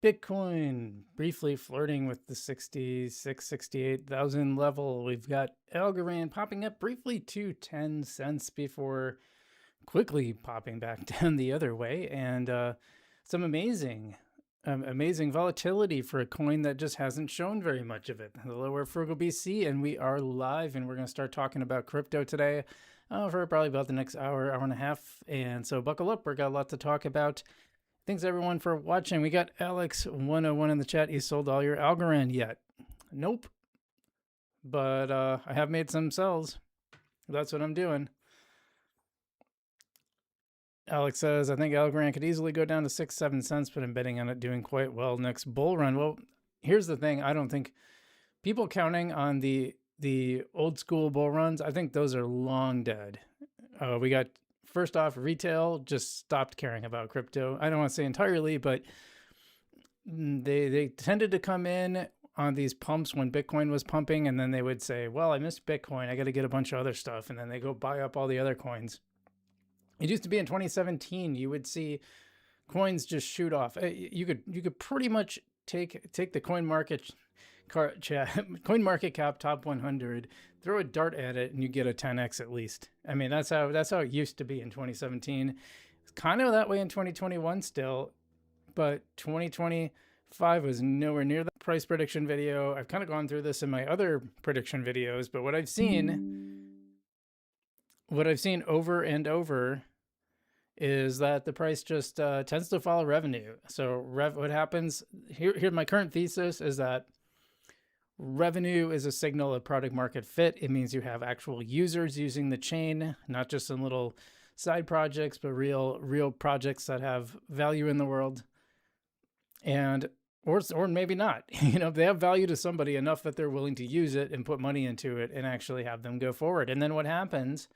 Bitcoin briefly flirting with the 66, 68,000 level. We've got Algorand popping up briefly to 10 cents before quickly popping back down the other way. And some amazing volatility for a coin that just hasn't shown very much of it. Hello, we're FrugalBC, and we are live, and we're going to start talking about crypto today for probably about the next hour and a half. And so buckle up. We've got a lot to talk about. Thanks everyone for watching. We got Alex101 in the chat. You sold all your Algorand yet? Nope. But I have made some sells. That's what I'm doing. Alex says, I think Algorand could easily go down to 6-7 cents, but I'm betting on it doing quite well next bull run. Well, here's the thing. I don't think people counting on the old school bull runs, I think those are long dead. We got, first off, retail just stopped caring about crypto. I don't want to say entirely, but they tended to come in on these pumps when Bitcoin was pumping, and then they would say, well, I missed Bitcoin. I got to get a bunch of other stuff. And then they go buy up all the other coins. It used to be in 2017, you would see coins just shoot off. You could pretty much take the coin market cap top 100, throw a dart at it, and you get a 10x at least. I mean, that's how it used to be in 2017. It's kind of that way in 2021 still, but 2025 was nowhere near the price prediction video. I've kind of gone through this in my other prediction videos, but what I've seen over and over is that the price just tends to follow revenue. So what happens here, my current thesis is that revenue is a signal of product market fit. It means you have actual users using the chain, not just in little side projects, but real projects that have value in the world. And or maybe not. You know, they have value to somebody enough that they're willing to use it and put money into it and actually have them go forward. And then what happens?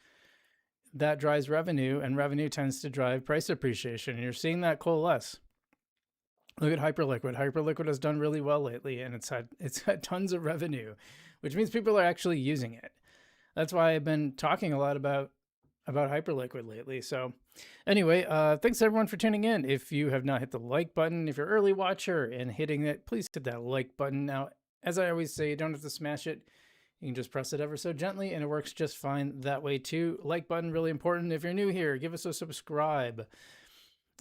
That drives revenue, and revenue tends to drive price appreciation. And you're seeing that coalesce. Look at Hyperliquid. Hyperliquid has done really well lately, and it's had tons of revenue, which means people are actually using it. That's why I've been talking a lot about Hyperliquid lately. So anyway, thanks everyone for tuning in. If you have not hit the like button, if you're an early watcher and hitting it, please hit that like button. Now, as I always say, you don't have to smash it. You can just press it ever so gently, and it works just fine that way too. Like button, really important. If you're new here, give us a subscribe.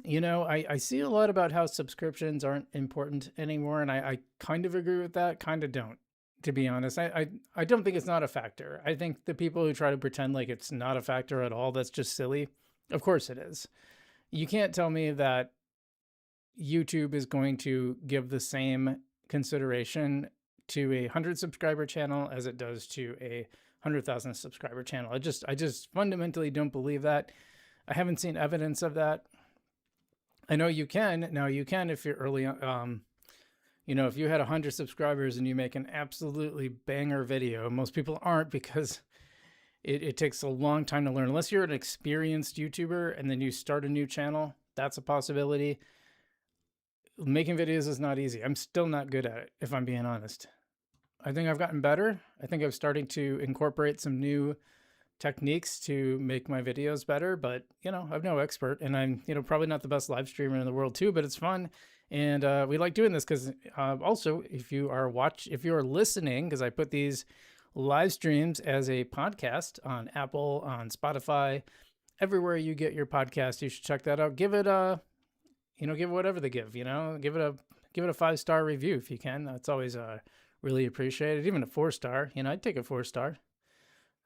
You know, I see a lot about how subscriptions aren't important anymore, and I kind of agree with that, kind of don't, to be honest. I don't think it's not a factor. I think the people who try to pretend like it's not a factor at all, that's just silly. Of course it is. You can't tell me that YouTube is going to give the same consideration to a 100 subscriber channel as it does to a 100,000 subscriber channel. I just fundamentally don't believe that. I haven't seen evidence of that. I know you can. Now you can if you're early on. You know, if you had 100 subscribers and you make an absolutely banger video, most people aren't because it takes a long time to learn. Unless you're an experienced YouTuber and then you start a new channel, that's a possibility. Making videos is not easy. I'm still not good at it, if I'm being honest. I think I've gotten better. I think I'm starting to incorporate some new techniques to make my videos better, but you know, I'm no expert, and I'm, you know, probably not the best live streamer in the world too, but it's fun. And we like doing this because also if you are listening, because I put these live streams as a podcast on Apple, on Spotify, everywhere you get your podcast, you should check that out. Give it a, you know, give whatever they give, you know, give it a 5-star review if you can. That's always really appreciated. Even a 4-star, you know, I'd take a 4-star.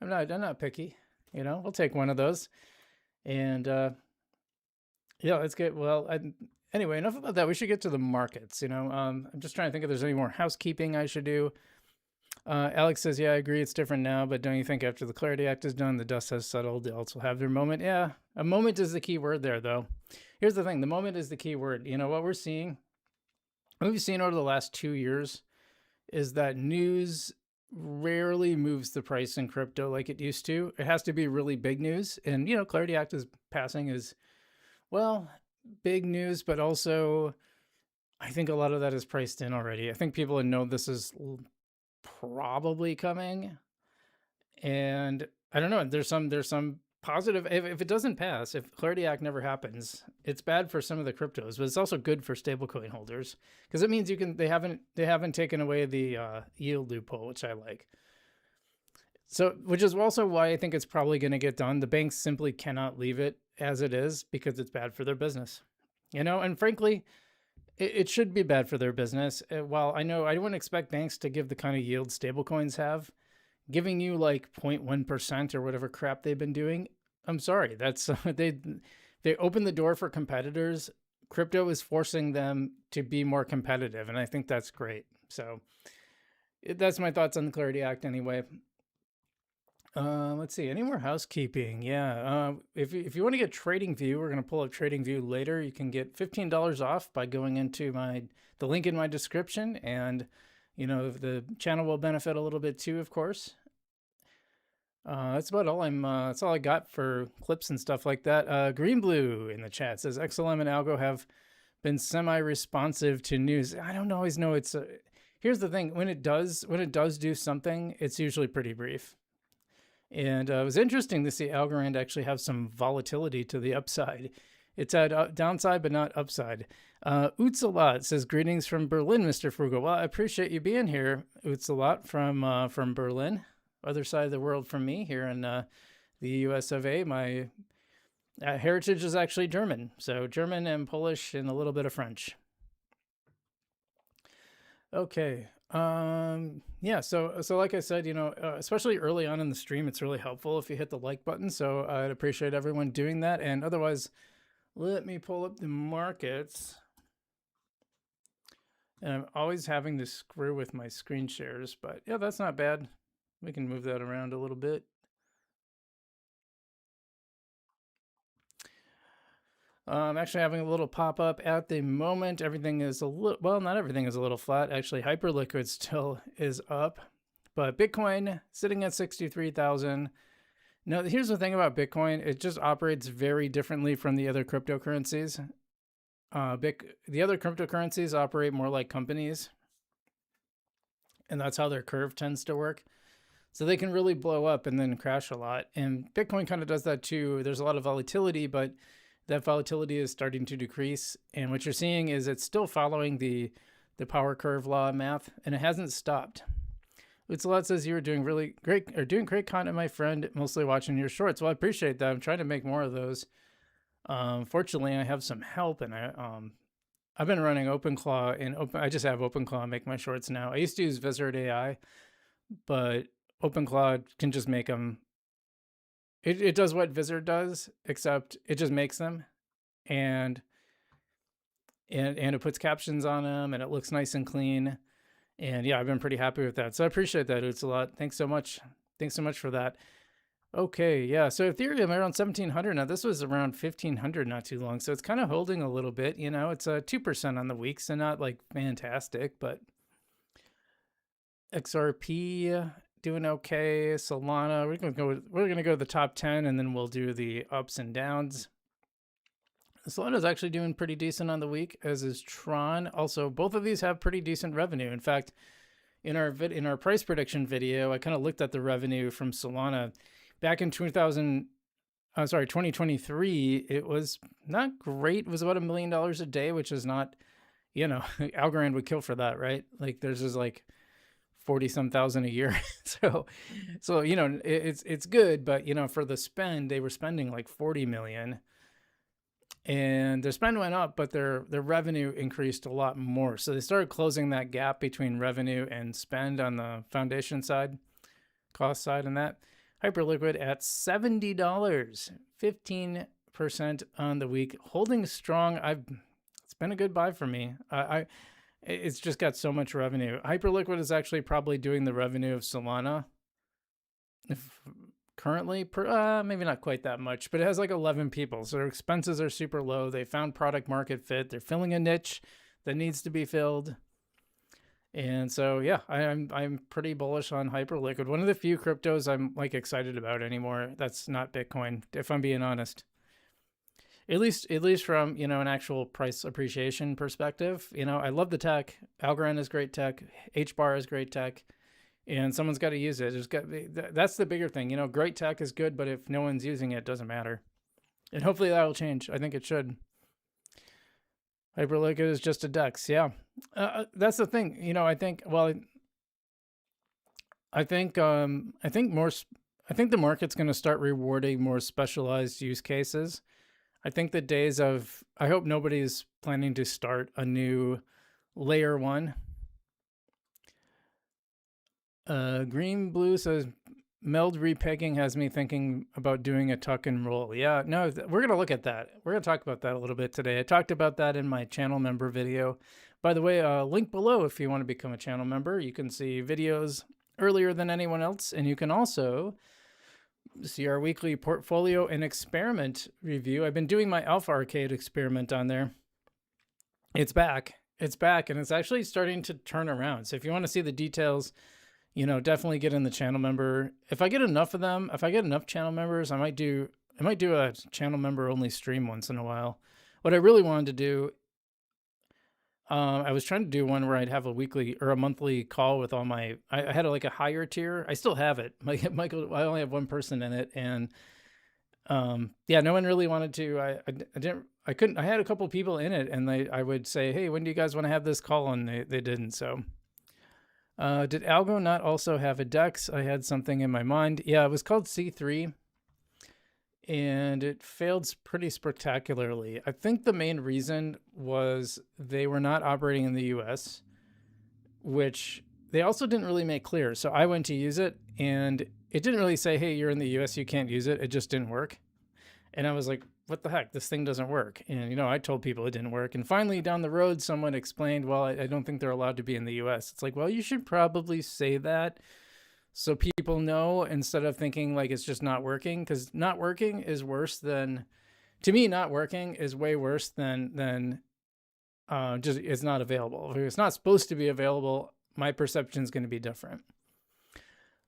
I'm not picky, you know, we'll take one of those. And yeah, let's get, well, anyway, enough about that. We should get to the markets, you know. I'm just trying to think if there's any more housekeeping I should do. Alex says, yeah, I agree. It's different now, but don't you think after the Clarity Act is done, the dust has settled, the alts will have their moment? Yeah, a moment is the key word there, though. Here's the thing. The moment is the key word. You know, what we've seen over the last 2 years is that news rarely moves the price in crypto like it used to. It has to be really big news. And, you know, Clarity Act is passing is, well, big news, but also I think a lot of that is priced in already. I think people know this is probably coming. And I don't know, there's some positive. If it doesn't pass, if Clarity Act never happens, it's bad for some of the cryptos, but it's also good for stablecoin holders because it means they haven't taken away the yield loophole, which I like. So, which is also why I think it's probably going to get done. The banks simply cannot leave it as it is because it's bad for their business, and frankly, it should be bad for their business. While I know I wouldn't expect banks to give the kind of yield stablecoins have, giving you like 0.1% or whatever crap they've been doing. I'm sorry, that's they open the door for competitors. Crypto is forcing them to be more competitive, and I think that's great. So that's my thoughts on the Clarity Act anyway. Let's see, any more housekeeping? Yeah. If you want to get TradingView, we're going to pull up TradingView later. You can get $15 off by going into the link in my description, and the channel will benefit a little bit too, of course. That's about all that's all I got for clips and stuff like that. Green Blue in the chat says XLM and Algo have been semi-responsive to news. I don't always know. Here's the thing: when it does do something, it's usually pretty brief. And it was interesting to see Algorand actually have some volatility to the upside. It's at downside, but not upside. Utsalat says, greetings from Berlin, Mr. Frugal. Well, I appreciate you being here, Utsalat, from Berlin, other side of the world from me, here in the US of A. My heritage is actually German. So German and Polish and a little bit of French. Okay. Yeah, so like I said, especially early on in the stream, it's really helpful if you hit the like button. So I'd appreciate everyone doing that. And otherwise, let me pull up the markets. And I'm always having to screw with my screen shares, but yeah, that's not bad. We can move that around a little bit. I'm actually having a little pop-up at the moment. Everything is not everything is a little flat. Actually, Hyperliquid still is up, but Bitcoin sitting at 63,000. Now, here's the thing about Bitcoin. It just operates very differently from the other cryptocurrencies. The other cryptocurrencies operate more like companies, and that's how their curve tends to work. So they can really blow up and then crash a lot. And Bitcoin kind of does that too. There's a lot of volatility, but that volatility is starting to decrease. And what you're seeing is it's still following the power curve law math, and it hasn't stopped. Utsalot says you were doing really great, or doing great content, my friend, mostly watching your shorts. Well, I appreciate that. I'm trying to make more of those. Fortunately, I have some help, and I've been running OpenClaw, and I just have OpenClaw make my shorts now. I used to use Wizard AI, but OpenClaw can just make them. It does what Wizard does, except it just makes them, and it puts captions on them, and it looks nice and clean. And yeah, I've been pretty happy with that. So I appreciate that. It's a lot. Thanks so much. Thanks so much for that. Okay, yeah. So Ethereum around 1,700 now. This was around 1,500 not too long, so it's kind of holding a little bit. It's 2% on the week, so not like fantastic, but XRP doing okay. Solana, we're gonna go to the top 10, and then we'll do the ups and downs. Solana is actually doing pretty decent on the week, as is Tron. Also, both of these have pretty decent revenue. In fact, in our price prediction video, I kind of looked at the revenue from Solana back in 2023. It was not great. It was about $1 million a day, which is not, Algorand would kill for that, right? Like there's just like 40-some thousand a year. so it's good, but for the spend, they were spending like 40 million. And their spend went up, but their revenue increased a lot more. So they started closing that gap between revenue and spend on the foundation side, cost side, and that. Hyperliquid at $70, 15% on the week, holding strong. It's been a good buy for me. It's just got so much revenue. Hyperliquid is actually probably doing the revenue of Solana. Currently, maybe not quite that much, but it has like 11 people. So their expenses are super low. They found product market fit. They're filling a niche that needs to be filled. And so, yeah, I'm pretty bullish on Hyperliquid. One of the few cryptos I'm like excited about anymore. That's not Bitcoin, if I'm being honest. At least from, an actual price appreciation perspective. I love the tech. Algorand is great tech. HBAR is great tech. and someone's got to use it. That's the bigger thing. Great tech is good, but if no one's using it, it doesn't matter. And hopefully that'll change. I think it should. Hyperliquid is just a DEX. Yeah. That's the thing. I think the market's going to start rewarding more specialized use cases. I think the days of, I hope nobody's planning to start a new layer one. Green Blue says, meld repegging has me thinking about doing a tuck and roll. Yeah, no, we're going to look at that. We're going to talk about that a little bit today. I talked about that in my channel member video. By the way, link below if you want to become a channel member. You can see videos earlier than anyone else, and you can also see our weekly portfolio and experiment review. I've been doing my Alpha Arcade experiment on there. It's back, and it's actually starting to turn around. So if you want to see the details, definitely get in the channel member. If I get enough of them, if I get enough channel members, I might do a channel member only stream once in a while. What I really wanted to do, I was trying to do one where I'd have a weekly or a monthly call with all my, I had a higher tier. I still have it. Michael, I only have one person in it. And yeah, no one really wanted to, I couldn't, I had a couple people in it, and I would say, hey, when do you guys want to have this call? And they didn't. So did ALGO not also have a DEX? I had something in my mind. Yeah, it was called C3. And it failed pretty spectacularly. I think the main reason was they were not operating in the US, which they also didn't really make clear. So I went to use it, and it didn't really say, hey, you're in the US, you can't use it. It just didn't work. And I was like, what the heck? This thing doesn't work. And, I told people it didn't work. And finally, down the road, someone explained, well, I don't think they're allowed to be in the US. It's like, well, you should probably say that, so people know, instead of thinking like it's just not working, because not working is worse than, to me, not working is way worse than just it's not available. If it's not supposed to be available, my perception is going to be different.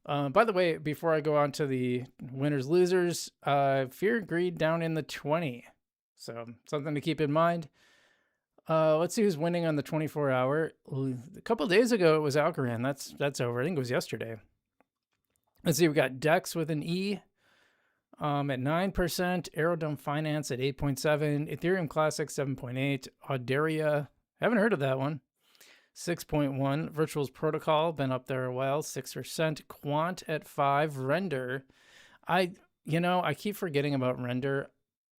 By the way, before I go on to the winners, losers, fear and greed down in the 20. So something to keep in mind. Let's see who's winning on the 24-hour. A couple of days ago, it was Algorand. That's over. I think it was yesterday. Let's see, we got DEX with an E at 9%, Aerodome Finance at 8.7, Ethereum Classic 7.8, Hedera, haven't heard of that one, 6.1, Virtual's Protocol, been up there a while, 6%, Quant at 5, Render. I keep forgetting about Render.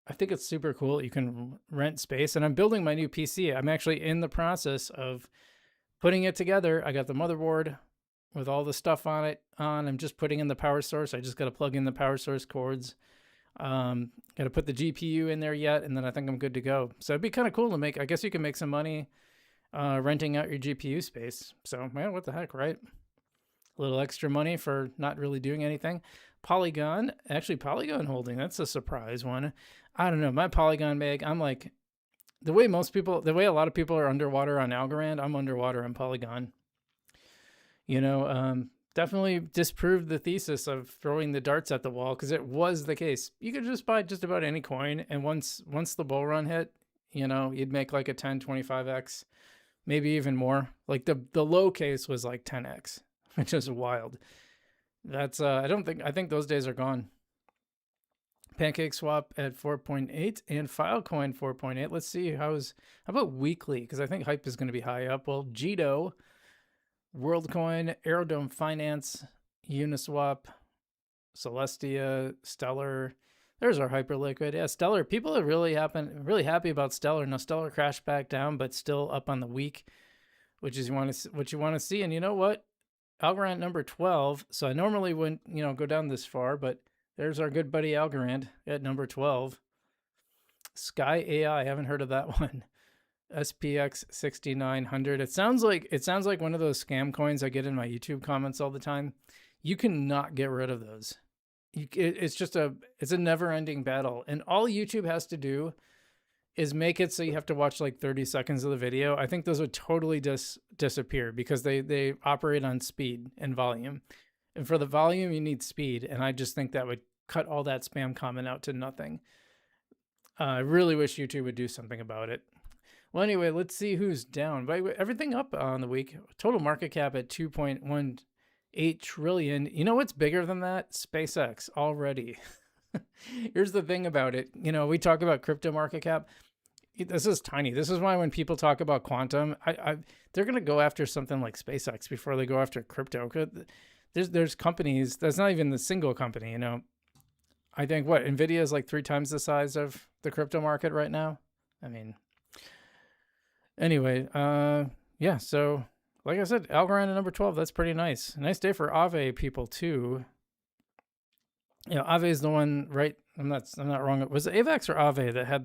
I think it's super cool. You can rent space, and I'm building my new PC. I'm actually in the process of putting it together. I got the motherboard with all the stuff on it I'm just putting in the power source. I just got to plug in the power source cords. Got to put the GPU in there yet, and then I think I'm good to go. So it'd be kind of cool to make, I guess you can make some money renting out your GPU space. So, man, what the heck, right? A little extra money for not really doing anything. Polygon holding, that's a surprise one. I don't know, my Polygon bag, I'm like, the way a lot of people are underwater on Algorand, I'm underwater on Polygon. Definitely disproved the thesis of throwing the darts at the wall, because it was the case. You could just buy just about any coin, and once the bull run hit, you'd make like a 10, 25x, maybe even more. Like the low case was like 10x, which is wild. That's I think those days are gone. Pancake Swap at 4.8 and Filecoin 4.8. Let's see how about weekly, because I think Hype is going to be high up. Well, Jito, WorldCoin, Aerodome Finance, Uniswap, Celestia, Stellar. There's our Hyperliquid. Yeah, Stellar. People are really happy about Stellar. Now Stellar crashed back down, but still up on the week, which is what you want to see. And you know what? Algorand number 12. So I normally wouldn't, go down this far, but there's our good buddy Algorand at number 12. Sky AI. I haven't heard of that one. SPX 6900. It sounds like one of those scam coins I get in my YouTube comments all the time. You cannot get rid of those. It's a never-ending battle, and all YouTube has to do is make it so you have to watch like 30 seconds of the video. I think those would totally disappear, because they operate on speed and volume, and for the volume you need speed, and I just think that would cut all that spam comment out to nothing. I really wish YouTube would do something about it. Well, anyway, let's see who's down. By the way, everything up on the week. Total market cap at 2.1 8 trillion. You know what's bigger than that? SpaceX already. Here's the thing about it. You know, we talk about crypto market cap. This is tiny. This is why when people talk about quantum, they're going to go after something like SpaceX before they go after crypto. There's companies, that's not even the single company, you know. I think what, Nvidia is like 3 times the size of the crypto market right now. I mean, anyway, yeah, so like I said, Algorand at number 12, that's pretty nice. Nice day for Aave people too. You know, Aave is the one, right? I'm not wrong. Was it AVAX or Aave that had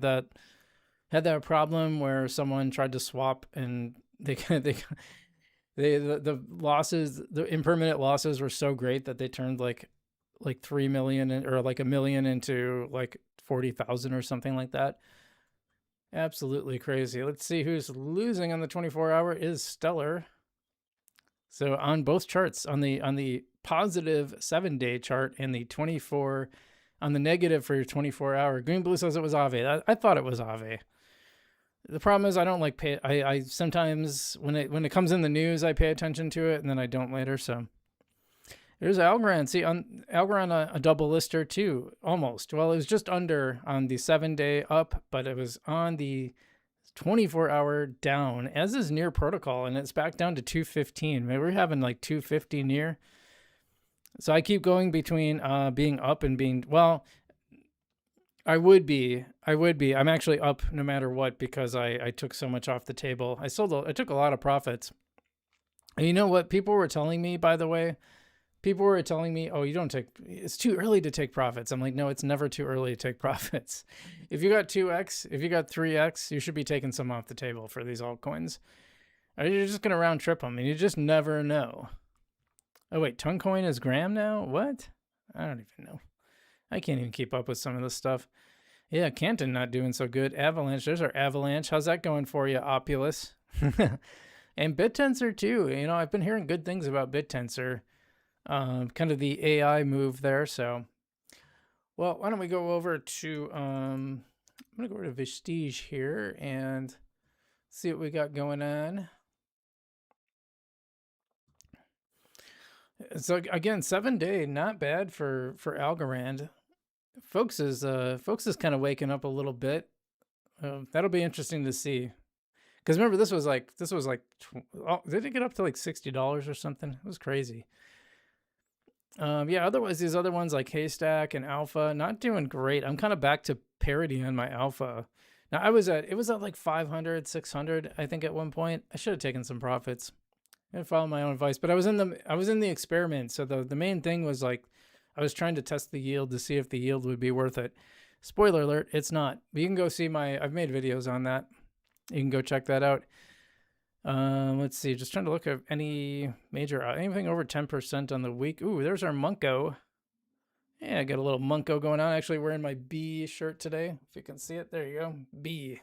that problem where someone tried to swap and the losses, the impermanent losses were so great that they turned like 3 million or like 1 million into like 40,000 or something like that. Absolutely crazy. Let's see who's losing on the 24-hour is Stellar. So on both charts, on the positive 7-day chart and the 24 on the negative for your 24-hour, Green Blue says it was Aave. I thought it was Aave. The problem is I don't like pay. I sometimes when it comes in the news I pay attention to it and then I don't later. So there's Algorand. See, on Algorand a double lister too, almost. Well, it was just under on the 7-day up, but it was on the 24-hour down, as is near protocol, and it's back down to 215. Maybe we're having like 250 near. So I keep going between being up and being, well, I would be. I'm actually up no matter what because I took so much off the table. I took a lot of profits. And you know what people were telling me, by the way? People were telling me, oh, it's too early to take profits. I'm like, no, it's never too early to take profits. If you got 2x, if you got 3x, you should be taking some off the table for these altcoins. Or you're just going to round trip them and you just never know. Oh, wait, Toncoin is Gram now? What? I don't even know. I can't even keep up with some of this stuff. Yeah, Canton not doing so good. Avalanche, there's our Avalanche. How's that going for you, Opulus? And BitTensor too. You know, I've been hearing good things about BitTensor. Kind of the AI move there. So, well, why don't we go over to, I'm going to go over to Vestige here and see what we got going on. So again, 7-day, not bad for Algorand. Folks is kind of waking up a little bit. That'll be interesting to see. Because remember, this was like, did it get up to like $60 or something? It was crazy. Yeah, otherwise these other ones like Haystack and Alpha, not doing great. I'm kind of back to parity on my Alpha. Now it was at like 500, 600, I think at one point. I should have taken some profits. I follow my own advice, but I was in the experiment. So the main thing was like, I was trying to test the yield to see if the yield would be worth it. Spoiler alert, it's not. But you can go see I've made videos on that. You can go check that out. Let's see, just trying to look at any major, anything over 10% on the week. Ooh, there's our Munko. Yeah, I got a little Munko going on. Actually wearing my B shirt today. If you can see it, there you go, B.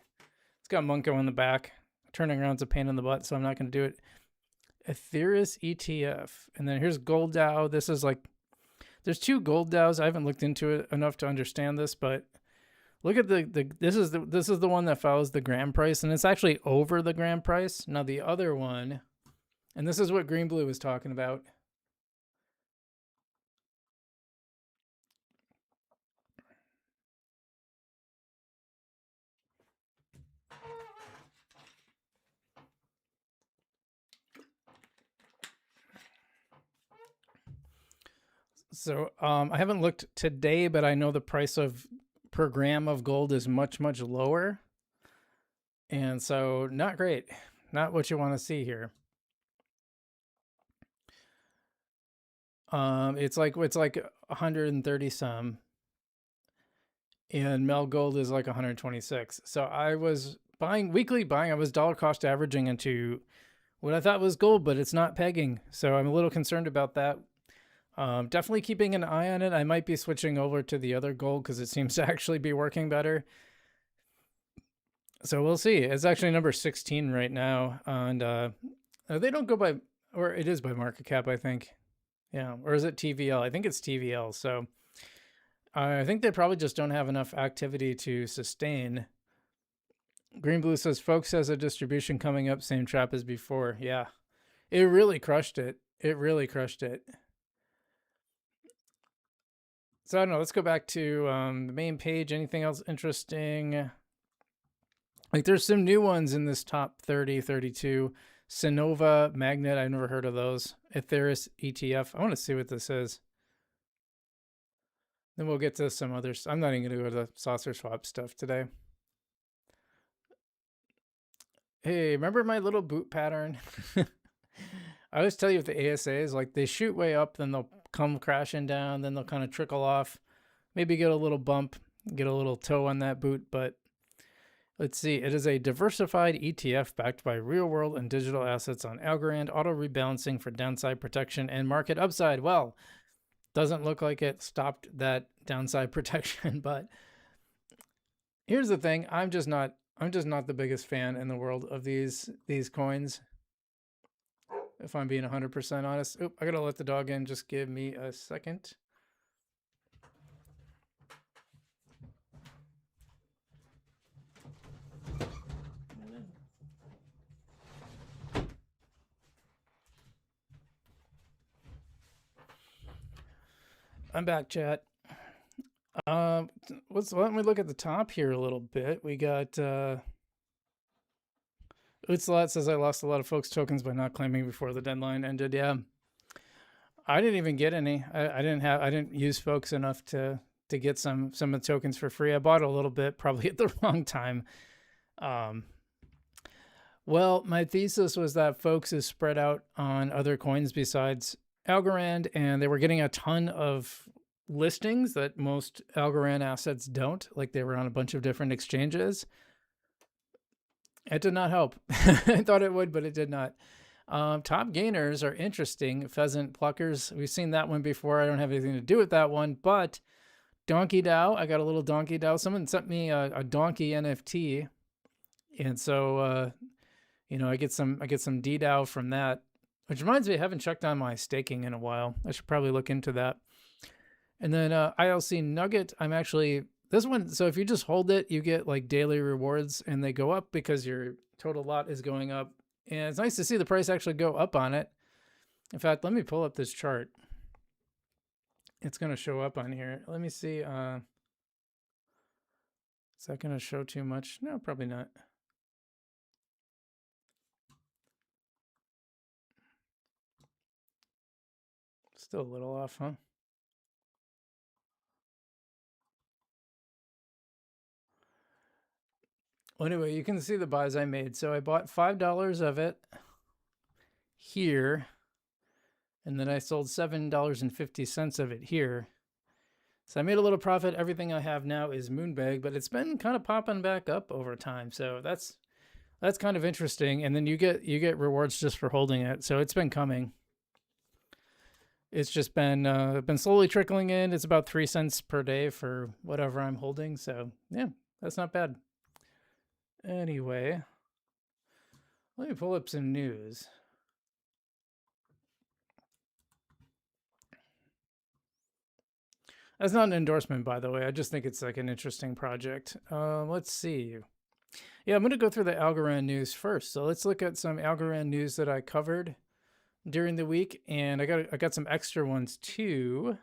It's got Munko in the back. Turning around's a pain in the butt, so I'm not going to do it. Ethereus ETF. And then here's Gold Dow. This is like, there's 2 Gold Dows. I haven't looked into it enough to understand this, but look at this is the one that follows the gram price, and it's actually over the gram price. Now the other one, and this is what Green Blue was talking about. So I haven't looked today, but I know the price per gram of gold is much, much lower. And so not great. Not what you want to see here. It's like 130 some. And Mel Gold is like 126. So I was weekly buying. I was dollar cost averaging into what I thought was gold, but it's not pegging. So I'm a little concerned about that. Definitely keeping an eye on it. I might be switching over to the other gold because it seems to actually be working better. So we'll see. It's actually number 16 right now. And they don't go by, or it is by market cap, I think. Yeah. Or is it TVL? I think it's TVL. So I think they probably just don't have enough activity to sustain. Green Blue says, folks has a distribution coming up. Same trap as before. Yeah. It really crushed it. It really crushed it. So I don't know. Let's go back to the main page. Anything else interesting? Like there's some new ones in this top 30, 32. Sonova, Magnet, I've never heard of those. Ethereum ETF. I want to see what this is. Then we'll get to some others. I'm not even going to go to the saucer swap stuff today. Hey, remember my little boot pattern? I always tell you with the ASAs, like they shoot way up, then they'll come crashing down, then they'll kind of trickle off. Maybe get a little bump, get a little toe on that boot, but let's see. It is a diversified ETF backed by real world and digital assets on Algorand, auto rebalancing for downside protection and market upside. Well, doesn't look like it stopped that downside protection, but here's the thing. I'm just not the biggest fan in the world of these coins. If I'm being 100% honest. Oop, I gotta let the dog in. Just give me a second. I'm back, chat. Why don't we look at the top here a little bit? We got Utsalat says I lost a lot of folks' tokens by not claiming before the deadline ended. Yeah, I didn't even get any. I didn't use folks enough to get some of the tokens for free. I bought a little bit, probably at the wrong time. Well, my thesis was that folks is spread out on other coins besides Algorand, and they were getting a ton of listings that most Algorand assets don't. Like they were on a bunch of different exchanges. It did not help. I thought it would, but it did not. Top gainers are interesting. Pheasant pluckers. We've seen that one before. I don't have anything to do with that one, but Donkey DAO. I got a little Donkey DAO. Someone sent me a donkey NFT, and so I get some DDAO from that. Which reminds me, I haven't checked on my staking in a while. I should probably look into that. And then ILC Nugget. I'm actually this one. So if you just hold it, you get like daily rewards, and they go up because your total lot is going up. And it's nice to see the price actually go up on it. In fact, let me pull up this chart. It's going to show up on here. Let me see. Is that going to show too much? No, probably not. Still a little off, huh? Well, anyway, you can see the buys I made. So I bought $5 of it here, and then I sold $7.50 of it here. So I made a little profit. Everything I have now is Moonbag, but it's been kind of popping back up over time. So that's kind of interesting. And then you get rewards just for holding it. So it's been coming. It's just been slowly trickling in. It's about 3 cents per day for whatever I'm holding. So yeah, that's not bad. Anyway, let me pull up some news. That's not an endorsement, by the way. I just think it's like an interesting project. Let's see. Yeah, I'm going to go through the Algorand news first. So let's look at some Algorand news that I covered during the week, and I got some extra ones too.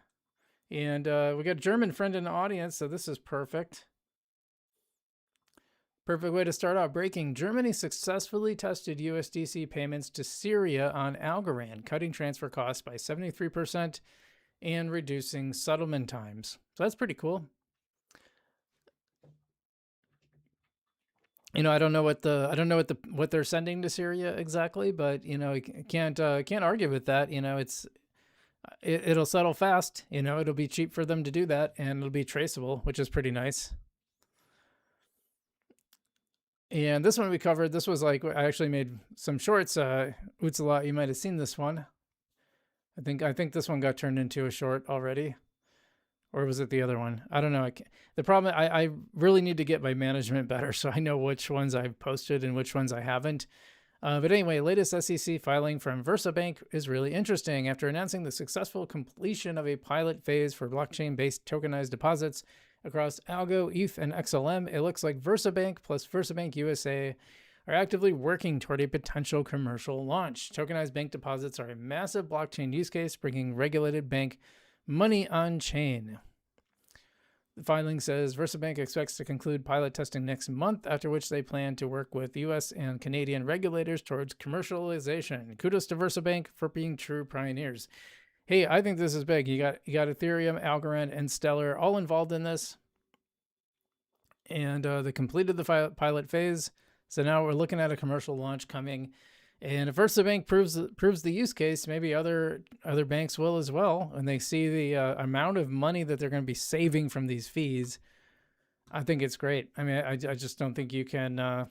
And we got a German friend in the audience, so this is perfect. Perfect way to start out. Breaking: Germany successfully tested USDC payments to Syria on Algorand, cutting transfer costs by 73% and reducing settlement times. So that's pretty cool. I don't know what they're sending to Syria exactly, but can't argue with that. It'll settle fast. It'll be cheap for them to do that, and it'll be traceable, which is pretty nice. And this one we covered. This was like, I actually made some shorts. Utsalat, you might have seen this one. I think this one got turned into a short already. Or was it the other one? I don't know. The problem, I really need to get my management better so I know which ones I've posted and which ones I haven't. But anyway, latest SEC filing from VersaBank is really interesting. After announcing the successful completion of a pilot phase for blockchain-based tokenized deposits across ALGO, ETH, and XLM, it looks like VersaBank plus VersaBank USA are actively working toward a potential commercial launch. Tokenized bank deposits are a massive blockchain use case, bringing regulated bank money on chain. The filing says VersaBank expects to conclude pilot testing next month, after which they plan to work with US and Canadian regulators towards commercialization. Kudos to VersaBank for being true pioneers. Hey, I think this is big. You got Ethereum, Algorand, and Stellar all involved in this. And they completed the pilot phase. So now we're looking at a commercial launch coming. And if VersaBank proves the use case, maybe other banks will as well. When they see the amount of money that they're going to be saving from these fees, I think it's great. I mean, I just don't think you can. I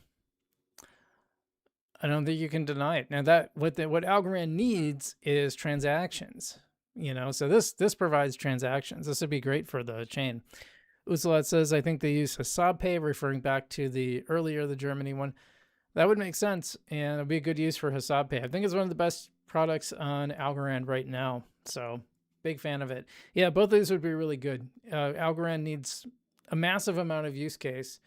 don't think you can deny it. Now that what Algorand needs is transactions. So this provides transactions. This would be great for the chain. Usalat says, I think they use Hasab Pay, referring back to the Germany one. That would make sense, and it'd be a good use for Hasab Pay. I think it's one of the best products on Algorand right now, so big fan of it. Yeah, both of these would be really good. Algorand needs a massive amount of use case.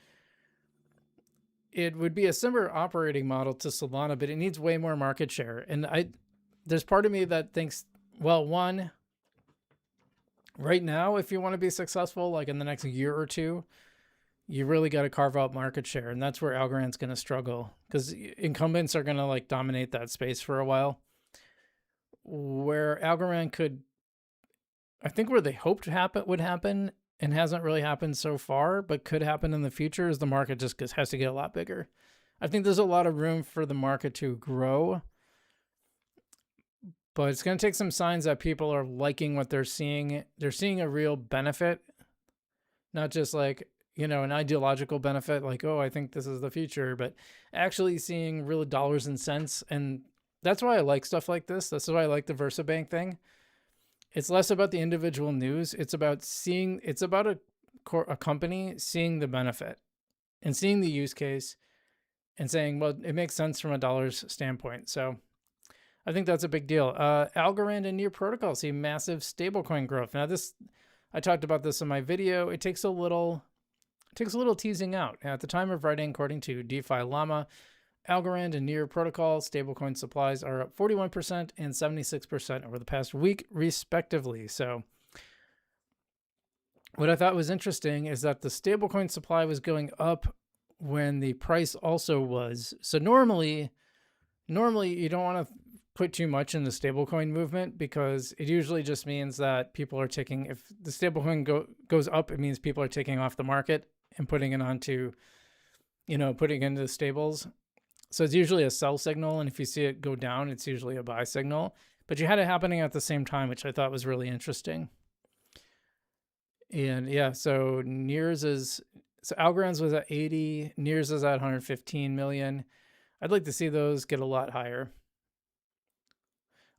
It would be a similar operating model to Solana, but it needs way more market share. And there's part of me that thinks, well, one, right now, if you want to be successful, like in the next year or two, you really got to carve out market share. And that's where Algorand's going to struggle, because incumbents are going to like dominate that space for a while. Where Algorand could, I think where they hoped would happen and hasn't really happened so far, but could happen in the future, is the market just has to get a lot bigger. I think there's a lot of room for the market to grow, but it's going to take some signs that people are liking what they're seeing. They're seeing a real benefit, not just like, an ideological benefit, like, oh, I think this is the future, but actually seeing real dollars and cents. And that's why I like stuff like this. That's why I like the VersaBank thing. It's less about the individual news. It's about a company seeing the benefit and seeing the use case and saying, well, it makes sense from a dollars standpoint. So I think that's a big deal. Algorand and Near Protocol see massive stablecoin growth. Now I talked about this in my video. It takes a little teasing out. At the time of writing, according to DeFi Llama, Algorand and Near Protocol stablecoin supplies are up 41% and 76% over the past week, respectively. So what I thought was interesting is that the stablecoin supply was going up when the price also was. So normally you don't want to put too much in the stablecoin movement, because it usually just means that people are taking, if the stablecoin goes up, it means people are taking off the market and putting it onto, putting it into the stables. So it's usually a sell signal. And if you see it go down, it's usually a buy signal. But you had it happening at the same time, which I thought was really interesting. And yeah, so Algorand's was at 80, Near's is at 115 million. I'd like to see those get a lot higher.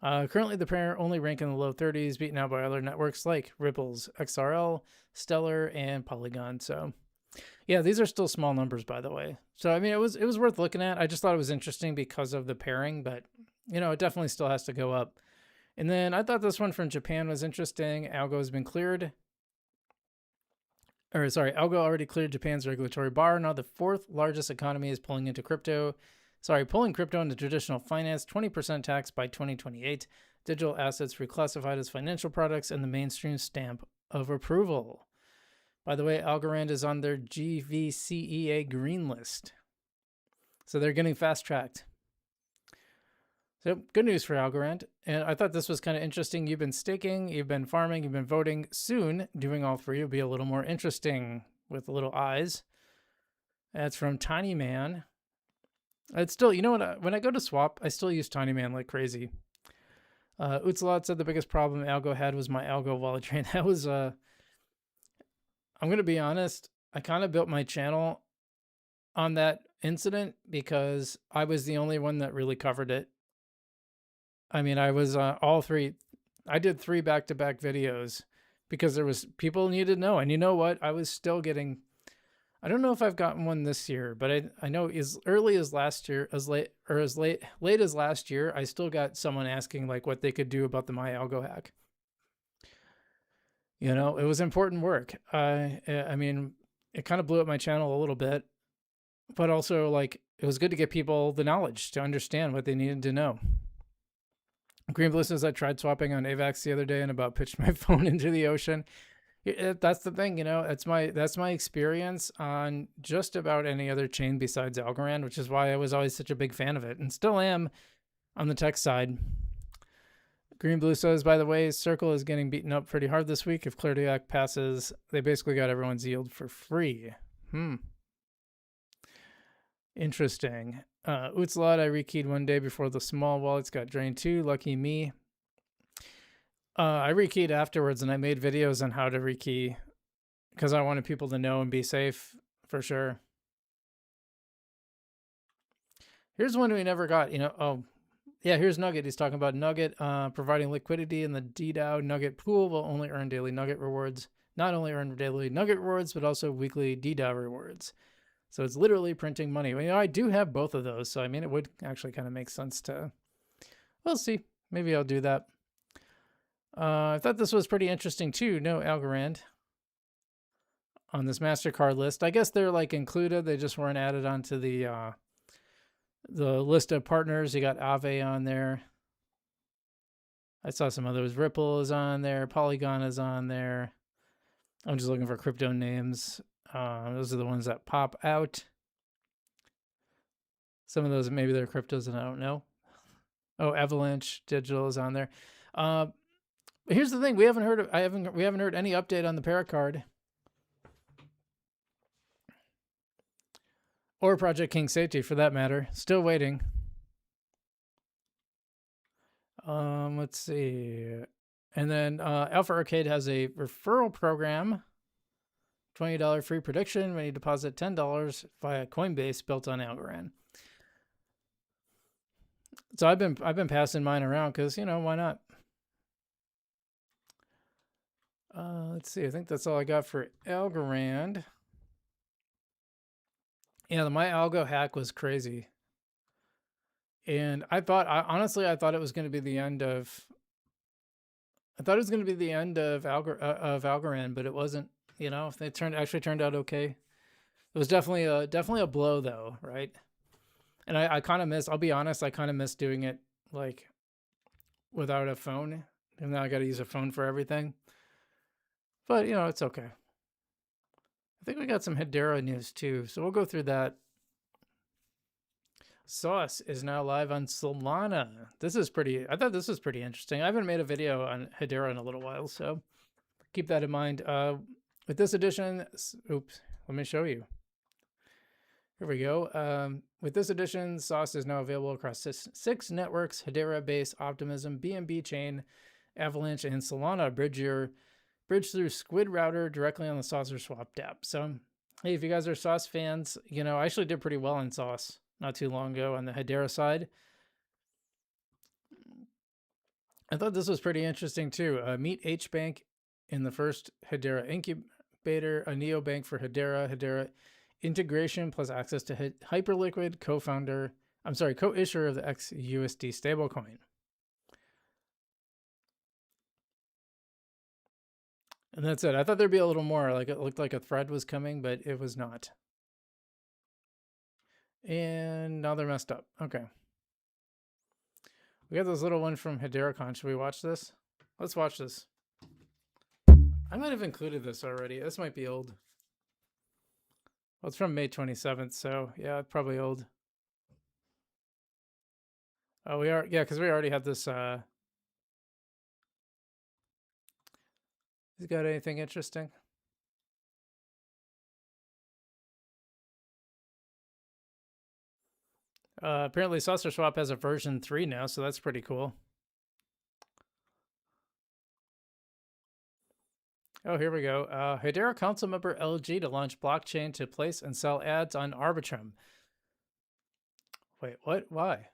Currently, the pair only rank in the low 30s, beaten out by other networks like Ripple's XRL, Stellar, and Polygon. So yeah, these are still small numbers, by the way. So, I mean, it was worth looking at. I just thought it was interesting because of the pairing, but, it definitely still has to go up. And then I thought this one from Japan was interesting. ALGO has been cleared. ALGO already cleared Japan's regulatory bar. Now the fourth largest economy is pulling crypto into traditional finance, 20% tax by 2028. Digital assets reclassified as financial products, and the mainstream stamp of approval. By the way, Algorand is on their GVCEA green list. So they're getting fast-tracked. So good news for Algorand. And I thought this was kind of interesting. You've been staking, you've been farming, you've been voting. Soon, doing all three will be a little more interesting with little eyes. That's from Tiny Man. It's still, when I go to swap, I still use Tiny Man like crazy. Utsalot said the biggest problem ALGO had was my ALGO wallet train. That was... I'm going to be honest, I kind of built my channel on that incident because I was the only one that really covered it. I mean, I was all three. I did 3 back-to-back videos because there was people needed to know. And you know what? I was still getting, I don't know if I've gotten one this year, but I know as early as last year, as late as last year, I still got someone asking like what they could do about the my ALGO hack. It was important work. I mean, it kind of blew up my channel a little bit, but also like it was good to get people the knowledge to understand what they needed to know. Green Blue says I tried swapping on AVAX the other day and about pitched my phone into the ocean. That's the thing, that's my experience on just about any other chain besides Algorand, which is why I was always such a big fan of it and still am on the tech side. Green Blue says, by the way, Circle is getting beaten up pretty hard this week. If Clarity Act passes, they basically got everyone's yield for free. Interesting. Ootslot, I rekeyed one day before the small wallets got drained too. Lucky me. I rekeyed afterwards, and I made videos on how to rekey because I wanted people to know and be safe for sure. Here's one we never got. Oh, yeah, here's Nugget. He's talking about Nugget providing liquidity in the DDAO Nugget pool will only earn daily Nugget rewards. Not only earn daily Nugget rewards, but also weekly DDAO rewards. So it's literally printing money. Well, I do have both of those, so I mean, it would actually kind of make sense to. We'll see. Maybe I'll do that. I thought this was pretty interesting too. No Algorand on this MasterCard list. I guess they're like included. They just weren't added onto the list of partners. You got Aave on there. I saw some others. Ripple is on there. Polygon is on there. I'm just looking for crypto names. Those are the ones that pop out. Some of those, maybe they're cryptos and I don't know. Oh, Avalanche Digital is on there. Here's the thing: we haven't heard any update on the Paracard or Project King Safety for that matter. Still waiting. Let's see, and then Alpha Arcade has a referral program. $20 free prediction when you deposit $10 via Coinbase built on Algorand. So I've been passing mine around because why not? Let's see. I think that's all I got for Algorand. Yeah, my algo hack was crazy, and honestly I thought it was going to be the end of. I thought it was going to be the end of Algorand, but it wasn't. It actually turned out okay. It was definitely a blow though, right? And I kind of miss. I'll be honest, I kind of miss doing it like without a phone, and now I got to use a phone for everything. But it's okay. I think we got some Hedera news too, so we'll go through that. Sauce is now live on Solana. I thought this was pretty interesting. I haven't made a video on Hedera in a little while, so keep that in mind. With this edition, oops, let me show you. Here we go. With this edition, Sauce is now available across 6 networks: Hedera, Base, Optimism, BNB Chain, Avalanche, and Solana. Bridge through Squid Router directly on the Saucer Swap app. So, hey, if you guys are Sauce fans, I actually did pretty well on Sauce not too long ago on the Hedera side. I thought this was pretty interesting too. Meet HBank in the first Hedera incubator, a neobank for Hedera integration plus access to Hyperliquid, co-issuer of the XUSD stablecoin. And that's it. I thought there'd be a little more. Like it looked like a thread was coming, but it was not. And now they're messed up. Okay. We got this little one from HederaCon. Should we watch this? Let's watch this. I might have included this already. This might be old. Well, it's from May 27th, so yeah, probably old. Oh, because we already had this. Has got anything interesting? Apparently Saucer Swap has a version 3 now, so that's pretty cool. Oh, here we go. Hedera Council member LG to launch blockchain to place and sell ads on Arbitrum. Wait, what? Why?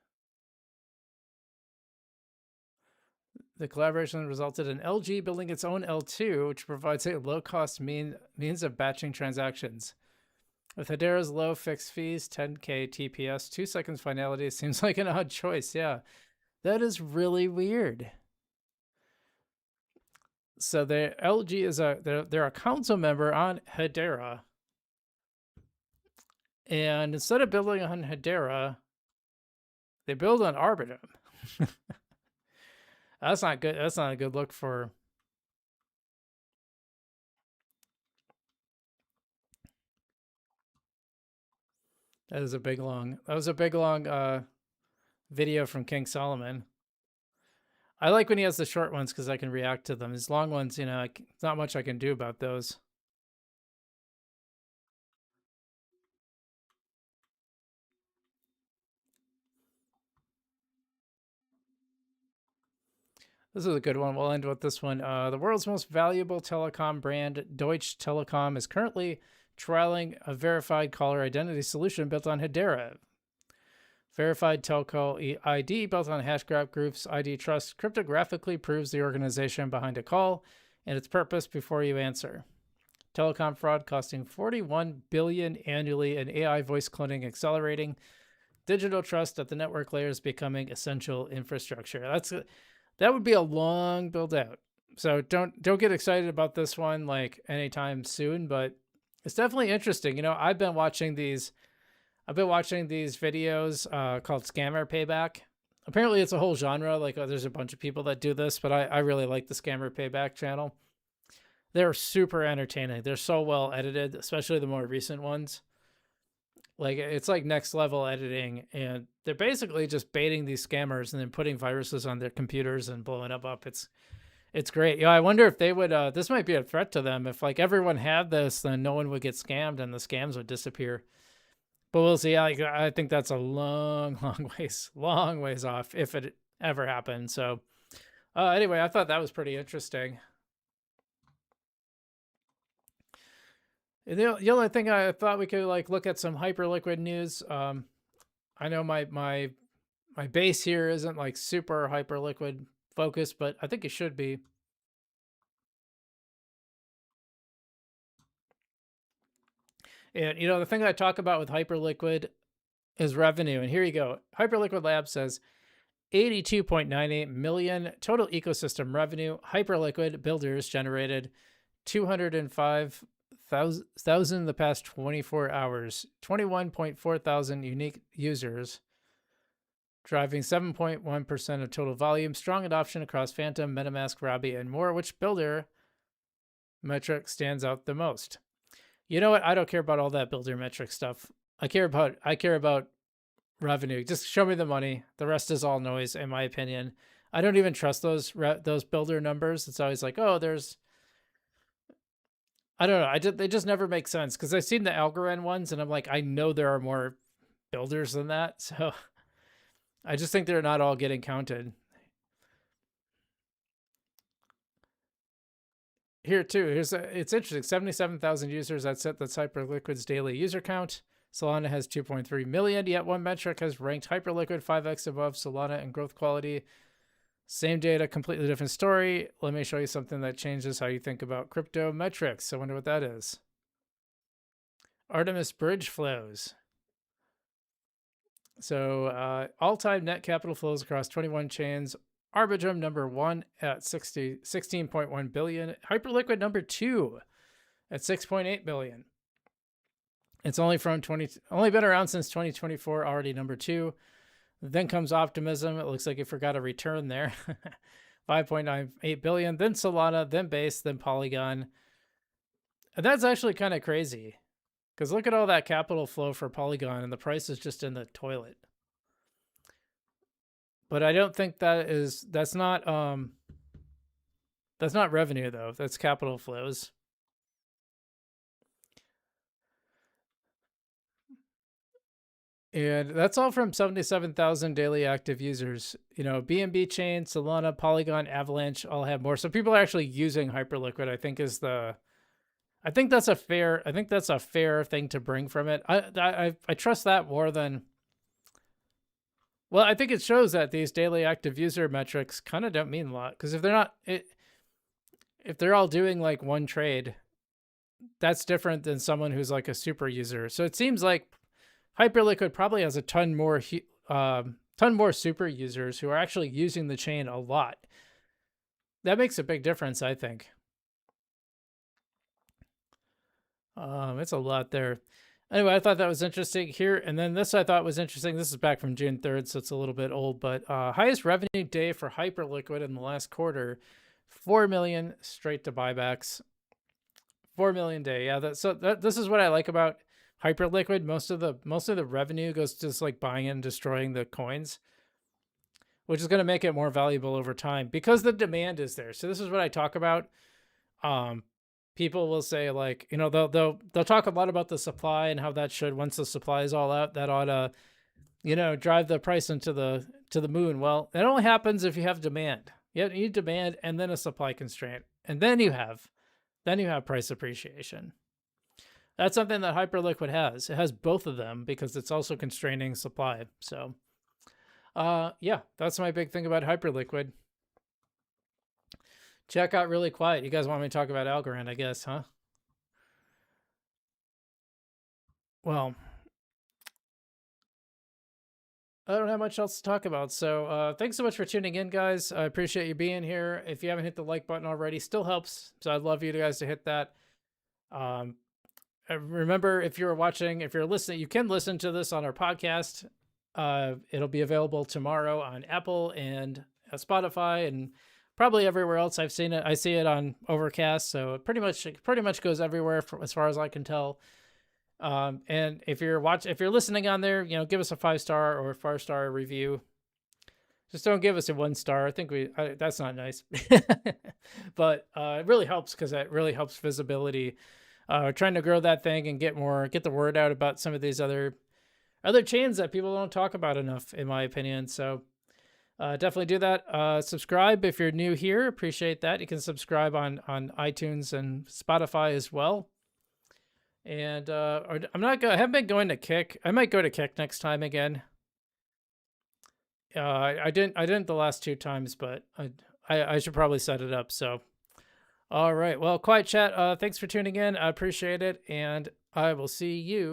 The collaboration resulted in LG building its own L2, which provides a low-cost means of batching transactions. With Hedera's low fixed fees, 10K TPS, 2 seconds finality seems like an odd choice. Yeah, that is really weird. So the LG is they're a council member on Hedera, And instead of building on Hedera, they build on Arbitrum. That's not good. That's not a good look for. That was a big long. That was a big long video from King Solomon. I like when he has the short ones because I can react to them. His long ones, you know, not much I can do about those. This is a good one. We'll end with this one. The world's most valuable telecom brand, Deutsche Telekom, is currently trialing a verified caller identity solution built on Hedera. Verified telco ID built on Hashgraph Group's ID Trust cryptographically proves the organization behind a call and its purpose before you answer. Telecom fraud costing $41 billion annually, and AI voice cloning accelerating. Digital trust at the network layer is becoming essential infrastructure. That would be a long build out. So don't get excited about this one like anytime soon, but it's definitely interesting. You know, I've been watching these videos called Scammer Payback. Apparently it's a whole genre. Like there's a bunch of people that do this, but I really like the Scammer Payback channel. They're super entertaining. They're so well edited, especially the more recent ones. Like it's like next level editing, and they're basically just baiting these scammers and then putting viruses on their computers and blowing up. It's great. Yeah, I wonder if they would. This might be a threat to them. If like everyone had this, then no one would get scammed and the scams would disappear. But we'll see. I think that's a long ways off if it ever happens. So anyway, I thought that was pretty interesting. The only thing I thought we could like look at some Hyperliquid news. I know my base here isn't like super Hyperliquid focused, but I think it should be. And you know, the thing I talk about with Hyperliquid is revenue. And here you go. Hyperliquid Lab says 82.98 million total ecosystem revenue. Hyperliquid builders generated 205,000 in the past 24 hours, 21.4 thousand unique users, driving 7.1% of total volume, strong adoption across Phantom, MetaMask, Robbie, and more. Which builder metric stands out the most? You know what? I don't care about all that builder metric stuff. I care about revenue. Just show me the money. The rest is all noise, in my opinion. I don't even trust those builder numbers. It's always like, oh, there's, I don't know. They just never make sense because I've seen the Algorand ones, and I'm like, I know there are more builders than that, so I just think they're not all getting counted. Here too, it's interesting. 77,000 users. That's Hyperliquid's daily user count. Solana has 2.3 million. Yet one metric has ranked Hyperliquid 5x above Solana in growth quality. Same data, completely different story. Let me show you something that changes how you think about crypto metrics. I wonder what that is. Artemis bridge flows. So all-time net capital flows across 21 chains. Arbitrum number 1 at 16.1 billion. Hyperliquid number 2 at 6.8 billion. It's only been around since 2024, already number 2. Then comes Optimism. It looks like it forgot a return there. 5.98 billion. Then Solana, then Base, then Polygon. And that's actually kind of crazy because look at all that capital flow for Polygon and the price is just in the toilet. But I don't think that's not revenue though. That's capital flows. And that's all from 77,000 daily active users. You know, BNB Chain, Solana, Polygon, Avalanche all have more. So people are actually using Hyperliquid, I think that's a fair thing to bring from it. I trust that more than. Well, I think it shows that these daily active user metrics kind of don't mean a lot because if they're all doing like one trade, that's different than someone who's like a super user. So it seems like Hyperliquid probably has a ton more super users who are actually using the chain a lot. That makes a big difference, I think. It's a lot there. Anyway, I thought that was interesting here. And then this I thought was interesting. This is back from June 3rd, so it's a little bit old, but highest revenue day for Hyperliquid in the last quarter, 4 million straight to buybacks. 4 million day. Yeah, this is what I like about Hyperliquid. Most of the revenue goes to just like buying and destroying the coins, which is going to make it more valuable over time because the demand is there. So this is what I talk about. People will say, like, you know, they'll talk a lot about the supply and how that should, once the supply is all out, that ought to, you know, drive the price into the moon. Well, it only happens if you have demand. You need demand and then a supply constraint, and then you have price appreciation. That's something that Hyperliquid has. It has both of them because it's also constraining supply. So, yeah, that's my big thing about Hyperliquid. Chat got really quiet. You guys want me to talk about Algorand, I guess, huh? Well, I don't have much else to talk about. So thanks so much for tuning in, guys. I appreciate you being here. If you haven't hit the like button already, still helps. So I'd love you guys to hit that. Remember, if you're watching, if you're listening, you can listen to this on our podcast. It'll be available tomorrow on Apple and Spotify and probably everywhere else I've seen it. I see it on Overcast, so it pretty much goes everywhere as far as I can tell. And if you're listening on there, you know, give us a 5-star or a 4-star review. Just don't give us a 1-star. I think that's not nice, but it really helps because it really helps visibility. We're trying to grow that thing and get the word out about some of these other chains that people don't talk about enough, in my opinion. So definitely do that. Subscribe if you're new here. Appreciate that. You can subscribe on iTunes and Spotify as well. And I haven't been going to Kick. I might go to Kick next time again. I didn't the last 2 times, but I should probably set it up. So, all right. Well, quiet chat. Thanks for tuning in. I appreciate it, and I will see you